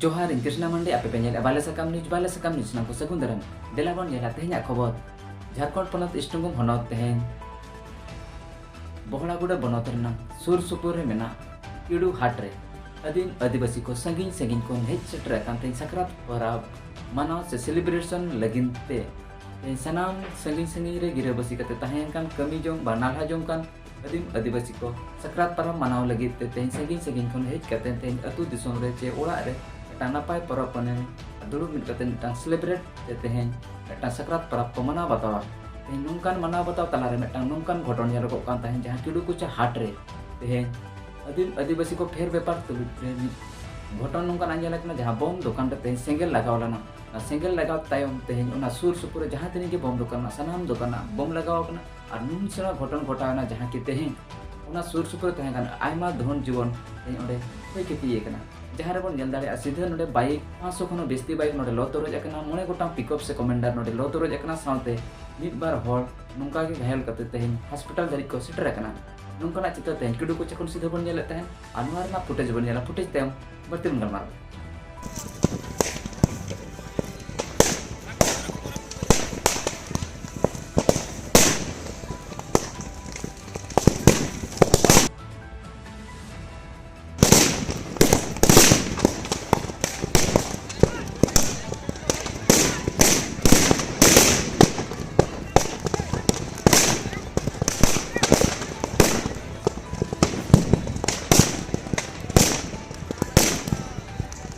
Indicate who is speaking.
Speaker 1: जोहार इन कृष्णा मंडे आपे पेंजल बाले सकम न्यूज ना को सगुन दरम देलाबन नेला तेहኛ खबर झारखंड पनत स्टुंगम हनत तेहñ बहड़ागुड़ा बनत रना सुर सुपुर रे मेना इडू हाट रे अदीन आदिवासी को संगिन संगिन को हेज सेटर कांते सकरात परब मानव से सेलिब्रेशन लगिन ते सनाम संगिन संगिन रे गिरे बसी कते तहेन कान कमी जों बनाला जों कान अदीम आदिवासी को सकरात परब मानव लगित ते तेहñ संगिन संगिन को हेज कते तेहñ अतु दिसोम रे चे ओड़ा रे नापाय परब पने दुड़ुब मिल कते मिटांग सेलिब्रेट ते तेहñ मिटांग सकरात परब को मनाव बतावा तेहñ नुंकान मनाव बताव तला रे मिटांग नुंकान घटन नेलगो कान तहेñ जहां किडू कुचा हाट रे तेहñ अदीम आदिवासी को फेर व्यापार तुलुट रे घटन नुंकान आंजल कना जहां बम दुकान रे तेहñ सेंगेल लगाव लना ना सेंगेल लगाव तायम तेहñ ओना सुर सुपुर जहां तनी के बम दुकान ना सनाम दुकान ना बम लगाव कना और नुन सेना घटन घटावना जहां के तेहñ ओना सुर सुपुर तेहñ कान आयमा धन जीवन तेहñ ओडे होय केतिये कना जहाँ रे बन नेल दाड़े सीधा नोडे बाइक 500 खनो बेस्ती बाइक नोडे लो तोरज एकना मोने गोटांग पिकअप से कमेंडर नोडे लो तोरज एकना साउते मिद बार होड़ नुंका के घायल कते तेहñ हॉस्पिटल धरि को सेटर एकना नुंकाना चित्र तेहñ किडू को चकन सीधा बन नेले तेहñ अनवार ना फुटेज बन नेला फुटेज तेम बर्तिम गलमार